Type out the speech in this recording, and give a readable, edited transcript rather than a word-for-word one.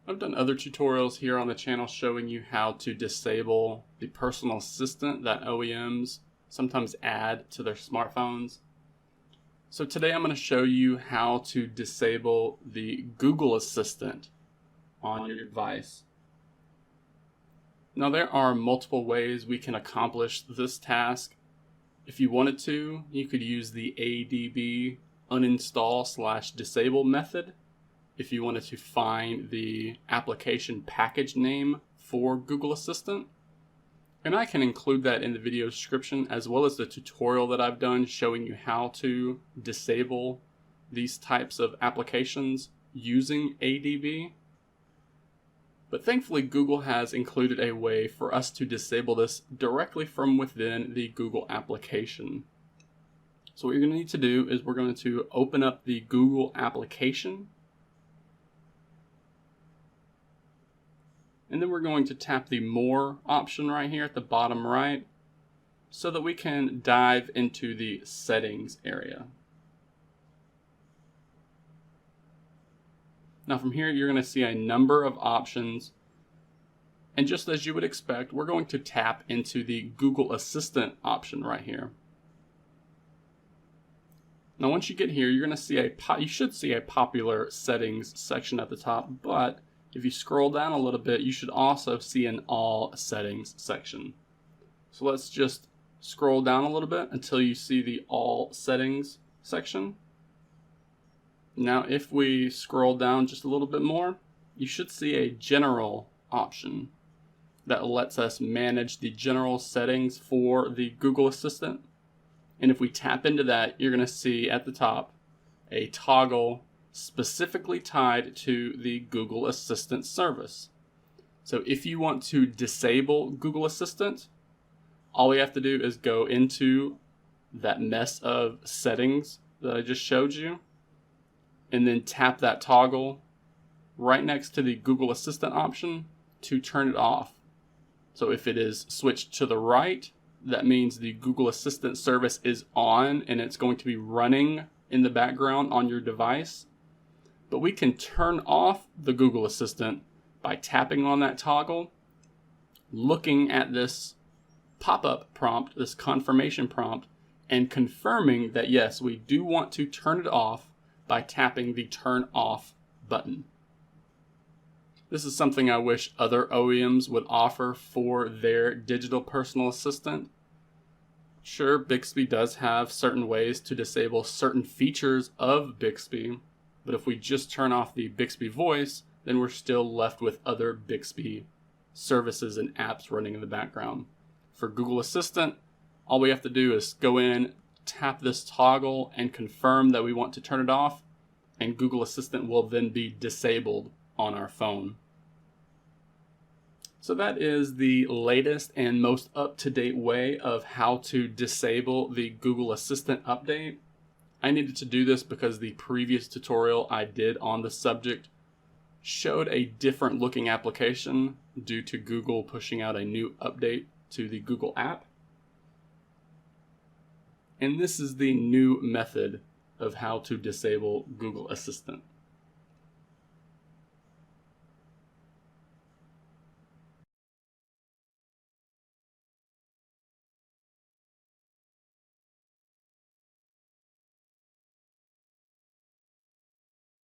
I've done other tutorials here on the channel showing you how to disable the personal assistant that OEMs sometimes add to their smartphones. So today I'm going to show you how to disable the Google Assistant on your device. Now there are multiple ways we can accomplish this task. If you wanted to, you could use the ADB uninstall/disable method. If you wanted to find the application package name for Google Assistant. And I can include that in the video description as well as the tutorial that I've done showing you how to disable these types of applications using ADB. But thankfully Google has included a way for us to disable this directly from within the Google application. So what you're going to need to do is we're going to open up the Google application. And then we're going to tap the More option right here at the bottom right so that we can dive into the Settings area. Now from here you're going to see a number of options, and just as you would expect, we're going to tap into the Google Assistant option right here. Now once you get here, you're going to see you should see a popular settings section at the top, but if you scroll down a little bit, you should also see an all settings section. So let's just scroll down a little bit until you see the all settings section. Now if we scroll down just a little bit more, you should see a general option that lets us manage the general settings for the Google Assistant. And if we tap into that, you're going to see at the top a toggle specifically tied to the Google Assistant service. So if you want to disable Google Assistant, all we have to do is go into that mess of settings that I just showed you, and then tap that toggle right next to the Google Assistant option to turn it off. So if it is switched to the right, that means the Google Assistant service is on and it's going to be running in the background on your device. But we can turn off the Google Assistant by tapping on that toggle, looking at this pop-up prompt, this confirmation prompt, and confirming that yes, we do want to turn it off by tapping the turn off button. This is something I wish other OEMs would offer for their digital personal assistant. Sure, Bixby does have certain ways to disable certain features of Bixby, but if we just turn off the Bixby voice, then we're still left with other Bixby services and apps running in the background. For Google Assistant, all we have to do is go in, tap this toggle, and confirm that we want to turn it off, and Google Assistant will then be disabled on our phone. So that is the latest and most up-to-date way of how to disable the Google Assistant update. I needed to do this because the previous tutorial I did on the subject showed a different looking application due to Google pushing out a new update to the Google app. And this is the new method of how to disable Google Assistant.